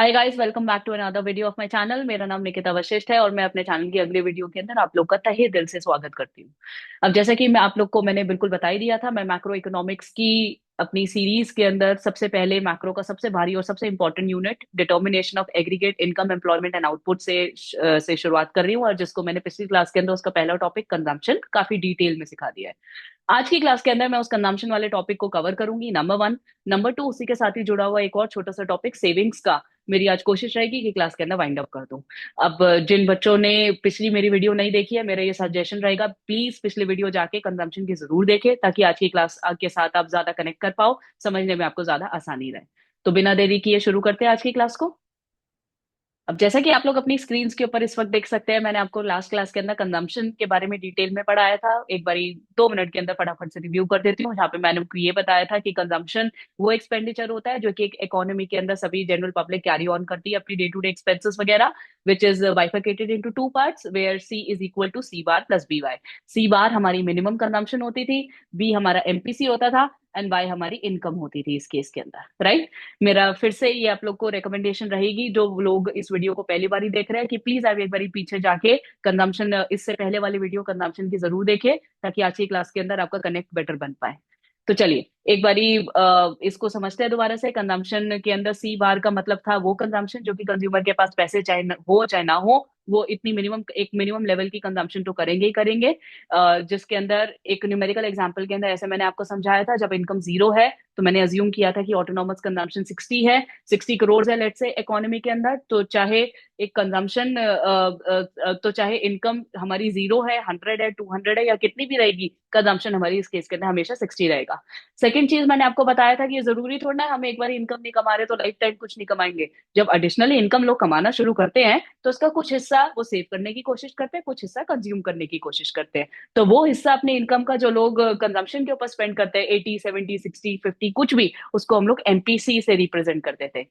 Hi guys, welcome back to another video of my channel. मेरा नाम निकिता वशिष्ठ है और मैं अपने चैनल की अगले वीडियो के अंदर आप लोग का तहे दिल से स्वागत करती हूँ। अब जैसा कि मैं आप लोग को मैंने बिल्कुल बता ही दिया था, मैं मैक्रो इकोनॉमिक्स की अपनी सीरीज के अंदर सबसे पहले मैक्रो का सबसे भारी और सबसे important unit determination of aggregate income employment and output से शुरुआत कर रही हूँ, और जिसको मैंने पिछली क्लास के अंदर उसका पहला टॉपिक कंजम्पशन काफी डिटेल में सिखा दिया है। आज की क्लास के अंदर मैं उस कंजम्पशन वाले टॉपिक को कवर करूंगी, नंबर वन। नंबर टू, उसी के साथ ही जुड़ा हुआ एक और छोटा सा टॉपिक सेविंग्स का मेरी आज कोशिश रहेगी कि क्लास के अंदर वाइंड अप कर दूं। अब जिन बच्चों ने पिछली मेरी वीडियो नहीं देखी है, मेरा ये सजेशन रहेगा, प्लीज पिछली वीडियो जाके कंजम्पशन की जरूर देखें, ताकि आज की क्लास के साथ आप ज्यादा कनेक्ट कर पाओ, समझने में आपको ज्यादा आसानी रहे। तो बिना देरी किए शुरू करते हैं आज की क्लास को। अब जैसा कि आप लोग अपनी स्क्रीन के ऊपर इस वक्त देख सकते हैं, मैंने आपको लास्ट क्लास के अंदर कंजम्पशन के बारे में डिटेल में पढ़ाया था। एक बारी 2 मिनट के अंदर फटाफट से रिव्यू कर देती हूँ। जहाँ पे मैंने आपको ये बताया था कि कंजम्पशन वो एक्सपेंडिचर होता है जो कि एक इकोनॉमी के अंदर सभी जनरल पब्लिक कैरी ऑन करती है अपनी डे टू डे एक्सपेंसेस वगैरह, which is bifurcated into two parts where C is equal to C bar plus b Y. C bar हमारी मिनिमम कंजम्पशन होती थी, बी हमारा एमपीसी होता था, एंड वाई हमारी इनकम होती थी इस केस के अंदर, राइट। मेरा फिर से ये आप लोग को रिकमेंडेशन रहेगी, जो लोग इस वीडियो को पहली बार ही देख रहे हैं, कि प्लीज आप एक बार पीछे जाके कंजम्पशन, इससे पहले वाली वीडियो कंजम्पशन की जरूर देखें, ताकि आज की क्लास के अंदर आपका कनेक्ट बेटर बन पाए। तो चलिए एक बारी इसको समझते हैं दोबारा से। कंजम्पशन के अंदर सी बार का मतलब था वो कंजम्पशन जो कि कंज्यूमर के पास पैसे चाहे हो चाहे ना हो, वो इतनी मिनिमम एक मिनिमम लेवल की कंजम्पशन तो करेंगे ही करेंगे। जिसके अंदर एक न्यूमेरिकल एग्जांपल के अंदर ऐसे मैंने आपको समझाया था, जब इनकम जीरो है तो मैंने अज्यूम किया था कि ऑटोनॉमस कंजम्पशन 60 है, 60 करोड़ है लेट्स से इकोनॉमी के अंदर। तो चाहे एक कंजम्पशन तो चाहे इनकम हमारी जीरो है, 100 है, 200 है, या कितनी भी रहेगी, कंजम्पशन हमारी इस केस के अंदर हमेशा 60 रहेगा। सेकंड चीज मैंने आपको बताया था कि ये जरूरी थोड़ा ना हम एक बार इनकम नहीं कमा रहे तो लाइफ टाइम कुछ नहीं कमाएंगे। जब एडिशनली इनकम लोग कमाना शुरू करते हैं तो उसका कुछ हिस्सा वो सेव करने की कोशिश करते हैं, कुछ हिस्सा कंज्यूम करने की कोशिश करते हैं। तो वो हिस्सा अपने इनकम का जो लोग कंजम्पशन के ऊपर स्पेंड करते हैं, 80, 70, 60, 50 कुछ भी, उसको हम लोग एमपीसी से रिप्रेजेंट करते थे।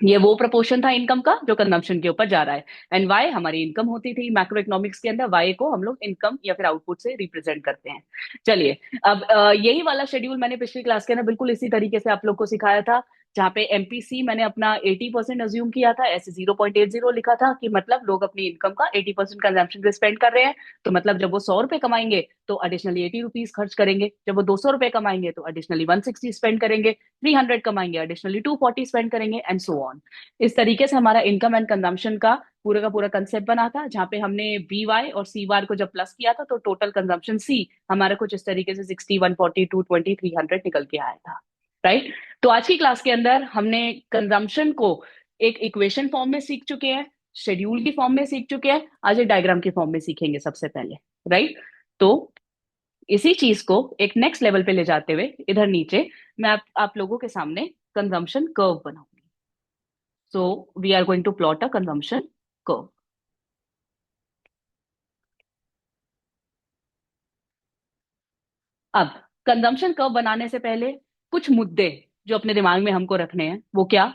ये वो प्रपोर्शन था इनकम का जो कंजम्पशन के ऊपर जा रहा है। एंड वाई हमारी इनकम होती थी मैक्रो इकोनॉमिक्स के अंदर, वाई को हम लोग इनकम या फिर आउटपुट से रिप्रेजेंट करते हैं। चलिए, अब यही वाला शेड्यूल मैंने पिछली क्लास के अंदर बिल्कुल इसी तरीके से आप लोग को सिखाया था, जहाँ पे एमपीसी मैंने अपना 80% अज्यूम किया था, ऐसे 0.80 लिखा था, कि मतलब लोग अपनी इनकम का 80% कंजम्पशन पे स्पेंड कर रहे हैं। तो मतलब जब वो 100 रुपए कमाएंगे तो एडिशनली 80 रुपीज खर्च करेंगे, जब वो 200 रुपए कमाएंगे तो एडिशनली 160 स्पेंड करेंगे, 300 कमाएंगे एडिशनली 240 स्पेंड करेंगे, एंड सो ऑन। इस तरीके से हमारा इनकम एंड कंजम्पशन का पूरा कंसेप्ट बना था, जहां पे हमने बी वाई और सी वार को जब प्लस किया था तो टोटल कंजम्पशन सी हमारा कुछ इस तरीके से 60, 140, 220, 300 निकल के आया था, राइट। तो आज की क्लास के अंदर हमने कंजम्पशन को एक इक्वेशन फॉर्म में सीख चुके हैं, शेड्यूल की फॉर्म में सीख चुके हैं, आज एक डायग्राम की फॉर्म में सीखेंगे सबसे पहले, राइट। तो इसी चीज को एक नेक्स्ट लेवल पे ले जाते हुए इधर नीचे मैं आप लोगों के सामने कंजम्पशन कर्व बनाऊंगी। So we are going to plot a consumption curve. अब कंजम्पशन कर्व बनाने से पहले कुछ मुद्दे जो अपने दिमाग में हमको रखने हैं, वो क्या,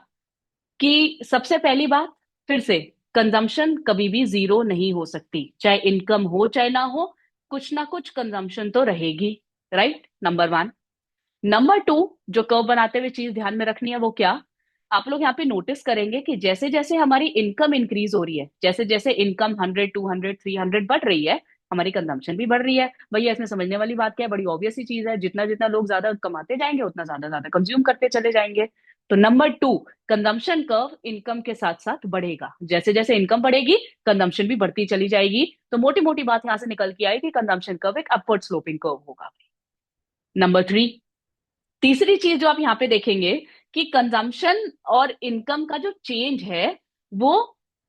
कि सबसे पहली बात, फिर से, कंजम्पशन कभी भी जीरो नहीं हो सकती, चाहे इनकम हो चाहे ना हो, कुछ ना कुछ कंजम्पशन तो रहेगी, right, number one. Number two, जो कर्व बनाते हुए चीज ध्यान में रखनी है वो क्या, आप लोग यहाँ पे नोटिस करेंगे कि जैसे जैसे हमारी इनकम इंक्रीज हो रही है, जैसे जैसे इनकम 100, 200, 300 बढ़ रही है, हमारी कंजम्पशन भी बढ़ रही है। भैया इसमें समझने वाली बात क्या है, बड़ी ऑब्वियस सी चीज है, जितना जितना लोग ज्यादा कमाते जाएंगे उतना ज्यादा ज्यादा कंज्यूम करते चले जाएंगे। तो number two, consumption curve income के साथ साथ बढ़ेगा, जैसे जैसे इनकम बढ़ेगी कंजम्पशन भी बढ़ती चली जाएगी। तो मोटी मोटी बात यहां से निकल के आई कि कंजम्पशन कर्व एक अपवर्ड स्लोपिंग कर्व होगा। नंबर थ्री, तीसरी चीज जो आप यहाँ पे देखेंगे, कि कंजम्पशन और इनकम का जो चेंज है वो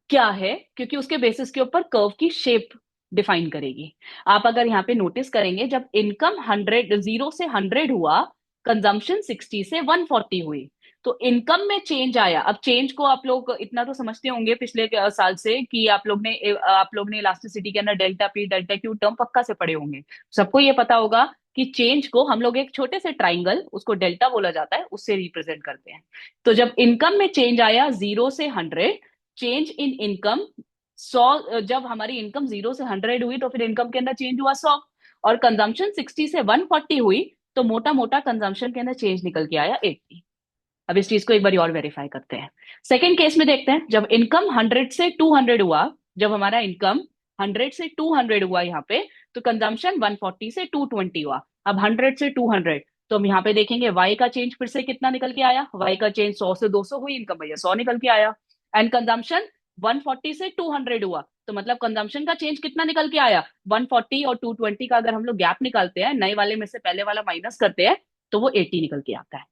क्या है, क्योंकि उसके बेसिस के ऊपर कर्व की शेप डिफाइन करेगी। आप अगर यहाँ पे नोटिस करेंगे, जब इनकम 0 से 100 हुआ, कंजम्पशन 60 से 140 हुई, तो इनकम में चेंज आया। अब चेंज को आप लोग इतना तो समझते होंगे पिछले साल से, कि आप लोग ने इलास्टिसिटी के अंदर delta P delta Q term पक्का से पढ़े होंगे। सबको ये पता होगा कि चेंज को हम लोग एक छोटे से ट्राइंगल, उसको डेल्टा बोला जाता है, उससे रिप्रेजेंट करते हैं। तो जब इनकम में चेंज आया 0 से 100, चेंज इन इनकम 100, जब हमारी इनकम 0 से 100 हुई तो फिर इनकम के अंदर चेंज हुआ 100, और कंजम्पशन 60 से 140 हुई, तो मोटा मोटा कंजम्पशन के अंदर चेंज निकल के आया 80, अब इस चीज को एक बार और वेरीफाई करते हैं। सेकेंड केस में देखते हैं, जब इनकम 100 से 200 हुआ, जब हमारा इनकम 100 से 200 हुआ यहाँ पे, तो कंजम्पशन 140 से 220 हुआ। अब 100 से 200, तो हम यहाँ पे देखेंगे वाई का चेंज फिर से कितना निकल के आया, वाई का चेंज 100 से 200 हुई, इनकम भैया 100 निकल के आया। एंड कंजम्पशन 140 से 200 हुआ, तो मतलब कंजम्पशन का चेंज कितना निकल के आया, 140 और 220 का अगर हम लोग गैप निकालते हैं, नए वाले में से पहले वाला माइनस करते हैं, तो वो 80 निकल के आता है।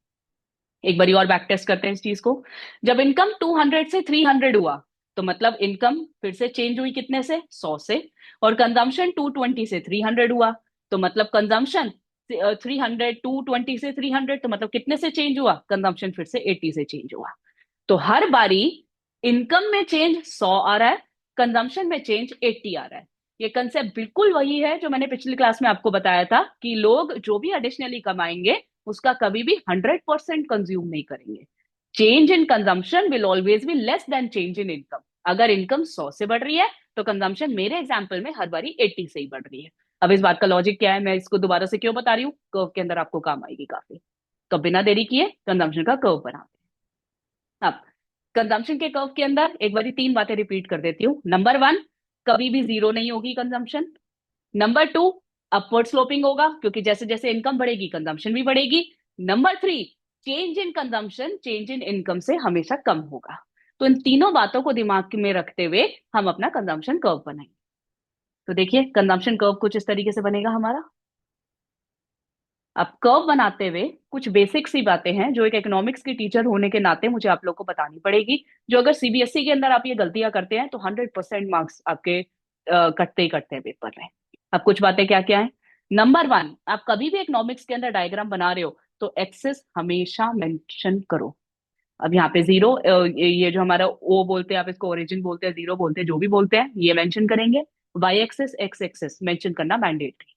एक बार और बैक टेस्ट करते हैं इस चीज को। जब इनकम 200 से 300 हुआ, तो मतलब इनकम फिर से चेंज हुई कितने से, 100 से, और कंजम्पशन 220 से 300 हुआ, तो मतलब कंजम्पशन 300, 220 से 300, तो मतलब कितने से चेंज हुआ, कंजम्पशन फिर से 80 से चेंज हुआ। तो हर बारी इनकम में चेंज 100 आ रहा है, कंजम्पशन में चेंज 80 आ रहा है। ये कंसेप्ट बिल्कुल वही है जो मैंने पिछली क्लास में आपको बताया था कि लोग जो भी एडिशनली कमाएंगे उसका कभी भी 100% कंज्यूम नहीं करेंगे। Change in consumption will always be less than change in income. अगर इनकम 100 से बढ़ रही है तो कंजम्पशन मेरे एग्जाम्पल में हर बारी 80 से ही बढ़ रही है। अब इस बात का लॉजिक क्या है, मैं इसको दोबारा से क्यों बता रही हूँ, कर्व के अंदर आपको काम आएगी काफी। तो बिना देरी किए कंजम्पशन का कर्व बनाते हैं। अब कंजम्पशन के कर्व के अंदर एक बार 3 बातें रिपीट कर देती हूँ। नंबर 1, कभी भी जीरो नहीं होगी कंजम्पशन। नंबर 2, अपवर्ड स्लोपिंग होगा, क्योंकि जैसे जैसे इनकम बढ़ेगी कंजम्पशन भी बढ़ेगी। Number 3, change in consumption change in income से हमेशा कम होगा। तो इन तीनों बातों को दिमाग में रखते हुए हम अपना कंजम्पशन कर्व बनाएंगे। तो देखिए कंजम्पशन कर्व कुछ इस तरीके से बनेगा हमारा। अब कर्व बनाते हुए कुछ बेसिक सी बातें हैं जो एक इकोनॉमिक्स की टीचर होने के नाते मुझे आप लोग को बतानी पड़ेगी, जो अगर सीबीएसई के अंदर आप ये गलतियां करते हैं तो 100% मार्क्स आपके कटते ही कटते हैं पेपर में। अब कुछ बातें क्या क्या है। नंबर 1, आप कभी भी इकोनॉमिक्स के अंदर डायग्राम बना रहे हो तो एक्सेस हमेशा मेंशन करो। अब यहाँ पे जीरो, ये जो हमारा ओ बोलते हैं, आप इसको ओरिजिन बोलते हैं, जीरो बोलते हैं, जो भी बोलते हैं, ये मेंशन करेंगे। Y axis X axis mention करना मैंडेटरी।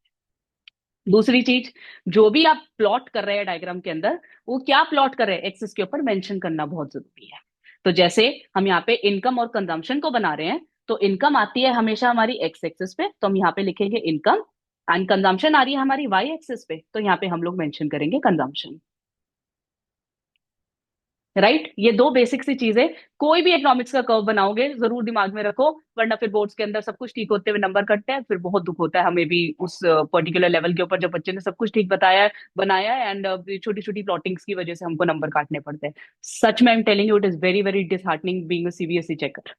दूसरी चीज, जो भी आप प्लॉट कर रहे हैं डायग्राम के अंदर, वो क्या प्लॉट कर रहे हैं एक्सिस के ऊपर मेंशन करना बहुत जरूरी है। तो जैसे हम यहाँ पे इनकम और कंजम्पशन को बना रहे हैं, तो इनकम आती है हमेशा हमारी एक्स एक्सिस पे, तो हम यहाँ पे लिखेंगे इनकम। एंड कंजम्पशन आ रही है हमारी वाई एक्सिस पे, तो यहाँ पे हम लोग मेंशन करेंगे कंजम्पशन। राइट, ये दो बेसिक सी चीजें कोई भी इकोनॉमिक्स का कर्व बनाओगे जरूर दिमाग में रखो, वरना फिर बोर्ड्स के अंदर सब कुछ ठीक होते हुए नंबर कटते हैं, फिर बहुत दुख होता है हमें भी उस पर्टिकुलर लेवल के ऊपर जब बच्चे ने सब कुछ ठीक बताया है, बनाया है, एंड छोटी छोटी प्लॉटिंग्स की वजह से हमको नंबर काटने पड़ते हैं। सच में I am telling you, it is very very disheartening being a CBSE checker.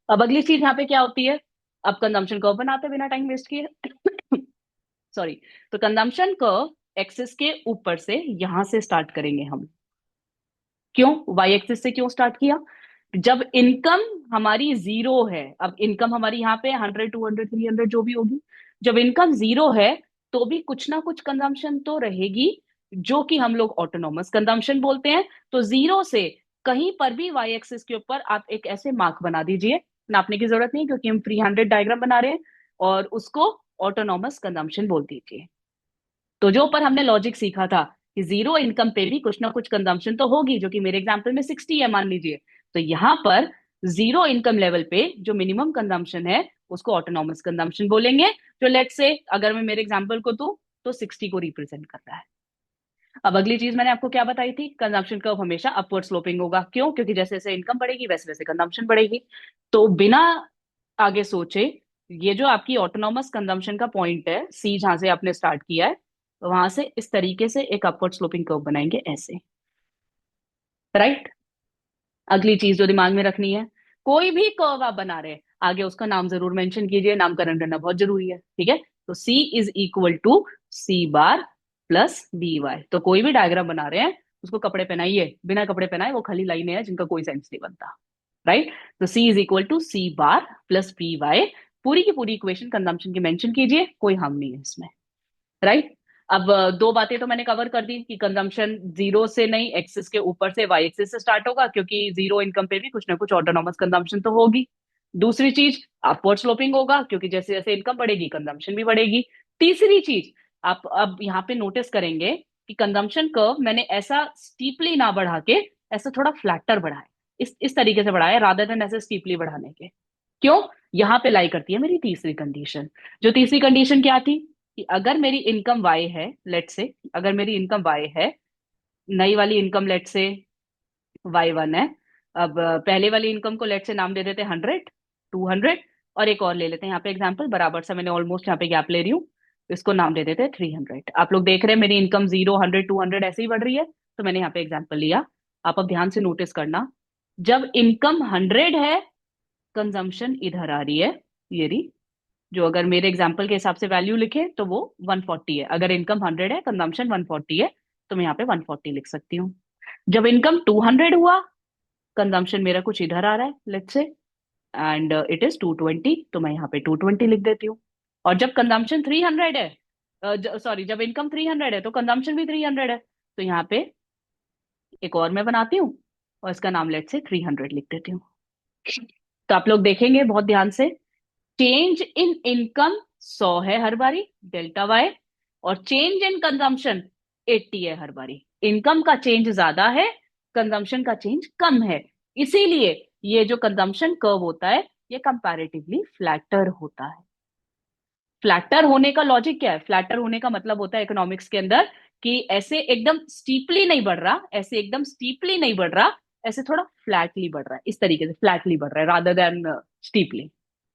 अब अगली चीज यहाँ पे क्या होती है, अब कंजम्पशन कर्व बनाते हैं बिना टाइम वेस्ट किए। सॉरी, तो कंजम्पशन कर्व एक्सिस के ऊपर से यहां से स्टार्ट करेंगे हम। क्यों वाई एक्सिस से क्यों स्टार्ट किया, जब इनकम हमारी जीरो है, अब इनकम हमारी यहाँ पे 100, 200, 300 जो भी होगी, जब इनकम जीरो है तो भी कुछ ना कुछ कंजम्पशन तो रहेगी, जो कि हम लोग ऑटोनॉमस कंजम्पशन बोलते हैं। तो जीरो से कहीं पर भी वाई एक्सिस के ऊपर आप एक ऐसे मार्क बना दीजिए, नापने की जरूरत नहीं क्योंकि हम फ्री हैंडेड डायग्राम बना रहे हैं, और उसको ऑटोनॉमस कंजम्पशन बोल दीजिए। तो जो ऊपर हमने लॉजिक सीखा था कि जीरो इनकम पे भी कुछ ना कुछ कंजम्पशन तो होगी, जो कि मेरे एग्जाम्पल में 60 है मान लीजिए, तो यहाँ पर जीरो इनकम लेवल पे जो मिनिमम कंजम्पशन है उसको ऑटोनॉमस कंजम्पशन बोलेंगे, जो लेट से अगर मैं मेरे एग्जाम्पल को दूं तो 60 को रिप्रेजेंट कर रहा है। अब अगली चीज मैंने आपको क्या बताई थी, कंजम्पशन कर्व हमेशा अपवर्ड स्लोपिंग होगा। क्यों, क्योंकि जैसे जैसे इनकम बढ़ेगी वैसे वैसे कंजम्पशन बढ़ेगी। तो बिना आगे सोचे, ये जो आपकी ऑटोनॉमस कंजम्पशन का पॉइंट है सी, जहां से आपने स्टार्ट किया है, तो वहां से इस तरीके से एक अपवर्ड स्लोपिंग कर्व बनाएंगे ऐसे। राइट, अगली चीज जो दिमाग में रखनी है, कोई भी कर्व आप बना रहे हैं आगे उसका नाम जरूर मेंशन कीजिए, नामकरण करना बहुत जरूरी है, ठीक है। तो C is equal to C bar plus b Y. तो कोई भी डायग्राम बना रहे हैं उसको कपड़े पहनाइए, बिना कपड़े पहनाए वो खाली लाइनें हैं जिनका कोई सेंस नहीं बनता। राइट, तो C is equal to C bar plus b Y, पूरी की पूरी इक्वेशन कंजम्पशन की मेंशन कीजिए, कोई हार्म नहीं है इसमें। राइट, अब दो बातें तो मैंने कवर कर दी कि कंजम्पशन जीरो से नहीं एक्सिस के ऊपर से वाई एक्सिस से स्टार्ट होगा, क्योंकि जीरो इनकम पे भी कुछ ना कुछ ऑटोनॉमस कंजम्पशन तो होगी। दूसरी चीज, अपवर्ड स्लोपिंग होगा, क्योंकि जैसे जैसे इनकम बढ़ेगी कंजम्पशन भी बढ़ेगी। तीसरी चीज, आप अब यहाँ पे नोटिस करेंगे कि कंजम्पशन कर्व मैंने ऐसा स्टीपली ना बढ़ा के ऐसा थोड़ा फ्लैटर बढ़ाया, इस तरीके से बढ़ाया रादर देन ऐसे स्टीपली बढ़ाने के। क्यों, यहाँ पे लाई करती है मेरी तीसरी कंडीशन। जो तीसरी कंडीशन क्या थी, कि अगर मेरी इनकम वाई है, लेट से अगर मेरी इनकम वाई है, नई वाली इनकम लेट से Y1 है। अब पहले वाली इनकम को लेट से नाम दे देते हैं 100, 200, और एक और ले लेते हैं यहाँ पे एग्जांपल, बराबर सा मैंने ऑलमोस्ट यहाँ पे गैप ले रही हूँ। इसको नाम दे देते हैं 300। आप लोग देख रहे हैं मेरी इनकम 0, 100, 200 ऐसे ही बढ़ रही है, तो मैंने यहाँ पे एग्जाम्पल लिया। आप अब ध्यान से नोटिस करना, जब इनकम 100 है, कंजम्पशन इधर आ रही है, ये रही। जो अगर मेरे एग्जाम्पल के हिसाब से वैल्यू लिखे तो वो 140 है। अगर इनकम 100 है, कंजम्पशन 140 है, तो मैं यहाँ पे 140 लिख सकती हूँ। जब इनकम 200 हुआ, कंजम्पशन मेरा कुछ इधर आ रहा है let's say, and it is 220, तो मैं यहाँ पे 220 लिख देती हूँ। और जब कंजम्पशन 300 है, सॉरी, जब इनकम 300 है तो कंजम्पशन भी 300 है, तो यहाँ पे एक और मैं बनाती हूँ और इसका नाम लेट्स से 300 लिख देती हूँ। तो आप लोग देखेंगे बहुत ध्यान से, चेंज इन इनकम 100 है हर बारी, डेल्टा वाई, और चेंज इन कंजम्पशन 80 है हर बारी। इनकम का चेंज ज्यादा है, कंजम्पशन का चेंज कम है, इसीलिए ये जो कंजम्पशन कर्व होता है ये कंपैरेटिवली फ्लैटर होता है। फ्लैटर होने का लॉजिक क्या है? फ्लैटर होने का मतलब होता है इकोनॉमिक्स के अंदर कि ऐसे एकदम स्टीपली नहीं बढ़ रहा, ऐसे एकदम स्टीपली नहीं बढ़ रहा, ऐसे थोड़ा फ्लैटली बढ़ रहा है, इस तरीके से फ्लैटली बढ़ रहा है रादर देन स्टीपली,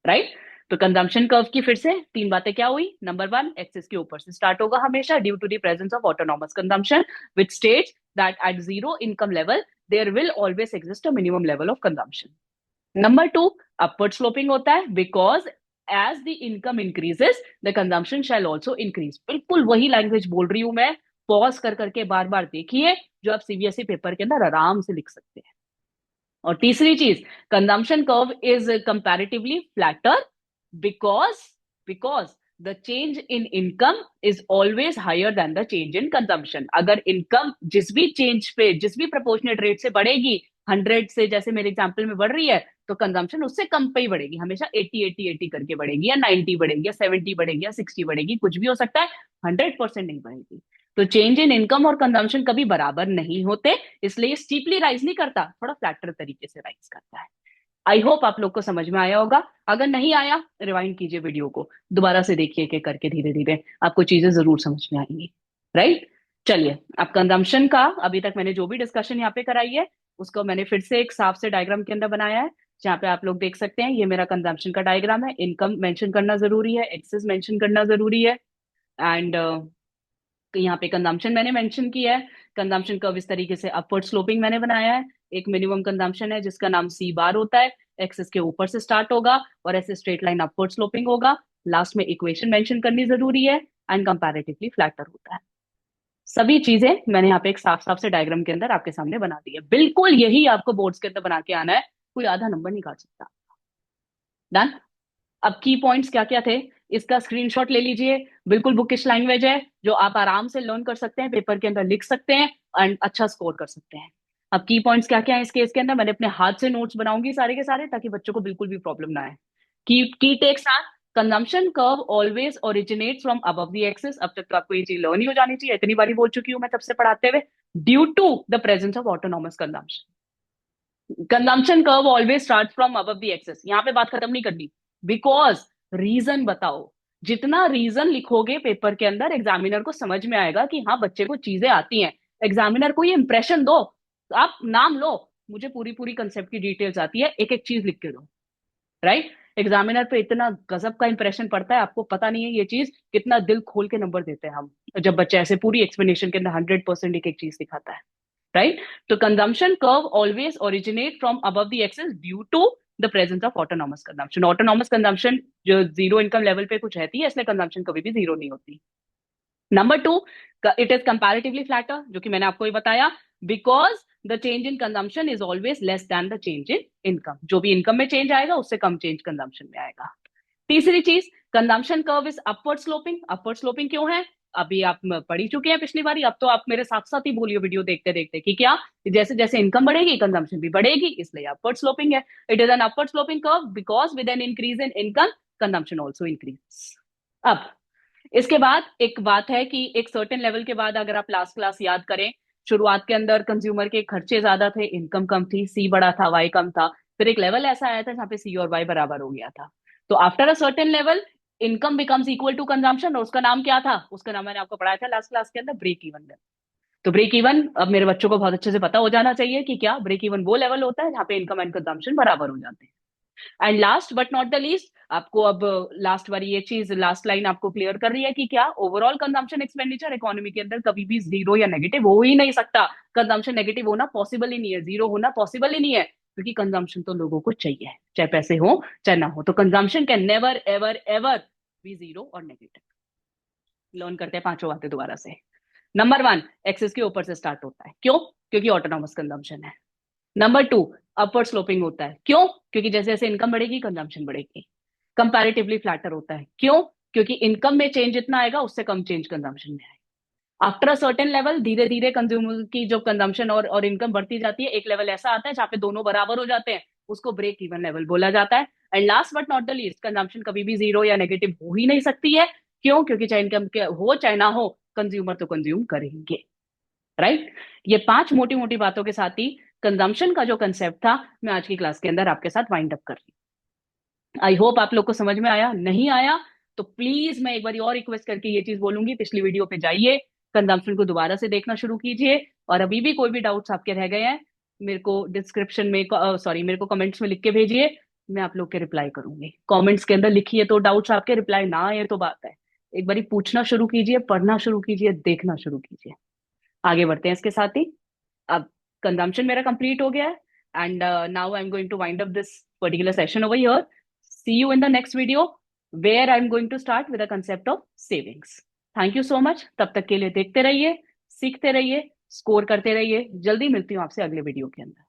राइट। तो कंजम्पशन कर्व की फिर से तीन बातें क्या हुई? नंबर वन, एक्सिस के ऊपर से स्टार्ट होगा हमेशा, due to the presence of autonomous consumption, which states that at zero income level there will always exist a minimum level of consumption. Number two, upward sloping होता है, because as the income increases the consumption shall also increase. बिल्कुल वही language बोल रही हूं मैं, pause कर करके बार बार देखिए, जो आप सीबीएसई पेपर के अंदर आराम से लिख सकते हैं। और तीसरी चीज, consumption curve is comparatively flatter because because the change in income is always higher than the change in consumption. अगर इनकम जिस भी चेंज पे, जिस भी प्रोपोर्शनेट रेट से बढ़ेगी, 100 से जैसे मेरे एग्जाम्पल में बढ़ रही है, तो कंजम्पशन उससे कम पे ही बढ़ेगी, हमेशा 80 80 80 करके बढ़ेगी, या 90 बढ़ेगी, या 70 बढ़ेगी, या 60 बढ़ेगी, कुछ भी हो सकता है, 100% नहीं बढ़ेगी। तो चेंज इन इनकम और कंजम्पशन कभी बराबर नहीं होते, इसलिए स्टीपली राइज नहीं करता, थोड़ा फ्लैटर तरीके से राइज करता है। आई होप आप लोग को समझ में आया होगा। अगर नहीं आया, रिवाइंड कीजिए वीडियो को, दोबारा से देखिए कि करके धीरे धीरे आपको चीजें जरूर समझ में आएंगी, राइट। चलिए, अब कंजम्पशन का अभी तक मैंने जो भी डिस्कशन यहाँ पे कराई है, उसको मैंने फिर से एक साफ से डायग्राम के अंदर बनाया है, जहाँ पे आप लोग देख सकते हैं ये मेरा कंजम्पशन का डायग्राम है। इनकम मेंशन करना जरूरी है, एक्सेस मेंशन करना जरूरी है, एंड यहाँ पे कंजम्पशन मैंने मेंशन किया है। कंजम्पशन कर्व इस तरीके से अपवर्ड स्लोपिंग मैंने बनाया है। एक मिनिमम कंजम्पशन है जिसका नाम सी बार होता है, एक्सेस के ऊपर से स्टार्ट होगा और ऐसे स्ट्रेट लाइन अपवर्ड स्लोपिंग होगा। लास्ट में इक्वेशन मेंशन करनी जरूरी है, एंड कंपैरेटिवली फ्लैटर होता है। सभी चीजें मैंने यहाँ पे एक साफ साफ से डायग्राम के अंदर आपके सामने बना दी है, बिल्कुल यही आपको बोर्ड्स के अंदर बना के आना है, कोई आधा नंबर निकाल सकता। डन। अब की पॉइंट्स क्या क्या थे, इसका स्क्रीनशॉट ले लीजिए। बिल्कुल बुकिश लैंग्वेज है, जो आप आराम से लर्न कर सकते हैं, पेपर के अंदर लिख सकते हैं एंड अच्छा स्कोर कर सकते हैं। अब की पॉइंट्स क्या क्या है इस केस के अंदर, मैंने अपने हाथ से नोट्स बनाऊंगी सारे के सारे, ताकि बच्चों को बिल्कुल भी प्रॉब्लम ना आए। Key takes are, consumption curve always originate from above the axis. अब तक तो आपको ये चीज लर्न ही हो जानी चाहिए, इतनी बारी बोल चुकी हूँ मैं तब से पढ़ाते हुए। Due to the presence of autonomous consumption, consumption curve always start from above the axis. यहाँ पे बात खत्म नहीं करनी, बिकॉज रीजन बताओ। जितना रीजन लिखोगे पेपर के अंदर, एग्जामिनर को समझ में आएगा कि हाँ बच्चे को चीजें आती हैं। एग्जामिनर को ये इंप्रेशन दो, आप नाम लो, मुझे पूरी पूरी कंसेप्ट की डिटेल्स आती है, एक एक चीज लिख के दो, राइट। एग्जामिनर पे इतना गजब का इंप्रेशन पड़ता है, आपको पता नहीं है ये चीज, कितना दिल खोल के नंबर देते हैं हम, जब बच्चे ऐसे पूरी एक्सप्लेनेशन के अंदर 100% एक एक चीज दिखाता है, right? तो consumption curve always originate from above the axis due to the presence of autonomous consumption. Autonomous consumption जो जीरो इनकम लेवल पे कुछ रहती है, इसलिए कंजम्पशन कभी भी जीरो नहीं होती। Number two, it is comparatively flatter, जो कि मैंने आपको ये बताया, because the change in consumption is always less than the change in income. जो भी इनकम में चेंज आएगा उससे कम चेंज कंजम्पशन में आएगा। तीसरी चीज, consumption curve is upward sloping. Upward sloping क्यों है? अभी आप पढ़ ही चुके हैं पिछली बारी, अब तो आप मेरे साथ साथ ही बोलियो वीडियो देखते देखते कि क्या, जैसे जैसे इनकम बढ़ेगी कंजम्पशन भी बढ़ेगी, इसलिए अपवर्ड स्लोपिंग है। It is an upward sloping curve because with an increase in income consumption also increase. अब इसके बाद एक बात है कि एक सर्टेन लेवल के बाद, अगर आप लास्ट क्लास याद करें, शुरुआत के अंदर कंज्यूमर के खर्चे ज्यादा थे, इनकम कम थी, सी बड़ा था, वाई कम था, फिर एक लेवल ऐसा आया था जहां पे सी और वाई बराबर हो गया था। तो after a certain level, income becomes equal to consumption, और उसका नाम क्या था? उसका नाम मैंने आपको पढ़ाया था लास्ट क्लास के अंदर, ब्रेक इवन लेवल। तो ब्रेक इवन अब मेरे बच्चों को बहुत अच्छे से पता हो जाना चाहिए कि क्या ब्रेक इवन वो लेवल होता है जहाँ पे इनकम एंड कंजम्पशन बराबर हो जाते हैं। And last but not the least, आपको अब लास्ट वाली ये चीज, लास्ट लाइन आपको क्लियर कर रही है कि क्या ओवरऑल कंजम्पशन एक्सपेंडिचर इकोनॉमी के अंदर कभी भी जीरो या नेगेटिव हो ही नहीं सकता। कंजम्पशन नेगेटिव होना पॉसिबल ही नहीं है, जीरो होना पॉसिबल ही नहीं है, क्योंकि कंजम्पशन तो लोगों को चाहिए, चाहे पैसे हो चाहे ना हो। तो consumption can never ever ever be zero और नेगेटिव। लर्न करते हैं पांचों बातें दोबारा से। नंबर वन, एक्सेस के ऊपर से स्टार्ट होता है, क्यों? क्योंकि ऑटोनॉमस कंजम्पशन है। नंबर टू, अपवर्ड स्लोपिंग होता है, क्यों? क्योंकि जैसे जैसे इनकम बढ़ेगी कंजम्पशन बढ़ेगी। कंपैरेटिवली फ्लैटर होता है, क्यों? क्योंकि इनकम में चेंज जितना आएगा उससे कम चेंज कंजम्पशन में आएगा। आफ्टर अ सर्टेन लेवल धीरे धीरे कंज्यूमर की जो कंजम्पशन और इनकम बढ़ती जाती है, एक लेवल ऐसा आता है जहां पे दोनों बराबर हो जाते हैं, उसको ब्रेक इवन लेवल बोला जाता है। And last but not the least, consumption कभी भी जीरो या नेगेटिव हो ही नहीं सकती है, क्यों? क्योंकि चाहे इनकम के हो चाहे ना हो, कंज्यूमर तो कंज्यूम करेंगे, राइट? ये पांच मोटी मोटी बातों के साथ ही कंजम्पशन का जो कंसेप्ट था, मैं आज की क्लास के अंदर आपके साथ वाइंड अप कर रही हूँ। आई होप आप लोग को समझ में आया। नहीं आया तो प्लीज मैं एक बार और रिक्वेस्ट करके ये चीज बोलूंगी, पिछली वीडियो पे जाइए, कंजम्पशन को दोबारा से देखना शुरू कीजिए, और अभी भी कोई भी डाउट्स आपके रह गए हैं, मेरे को डिस्क्रिप्शन में, सॉरी, मेरे को कमेंट्स में लिख के भेजिए, मैं आप लोग के रिप्लाई करूंगी। कमेंट्स के अंदर लिखिए तो डाउट्स आपके, रिप्लाई ना आए तो बात है। एक बार पूछना शुरू कीजिए, पढ़ना शुरू कीजिए, देखना शुरू कीजिए। आगे बढ़ते हैं इसके साथ ही। अब कंजम्पशन मेरा कंप्लीट हो गया है, and now I am going to wind up this particular session over here. See you in the next video where I am going to start with the concept of savings. Thank you so much. तब तक के लिए देखते रहिए, सीखते रहिए, score करते रहिए। जल्दी मिलती हूँ आपसे अगले वीडियो के अंदर।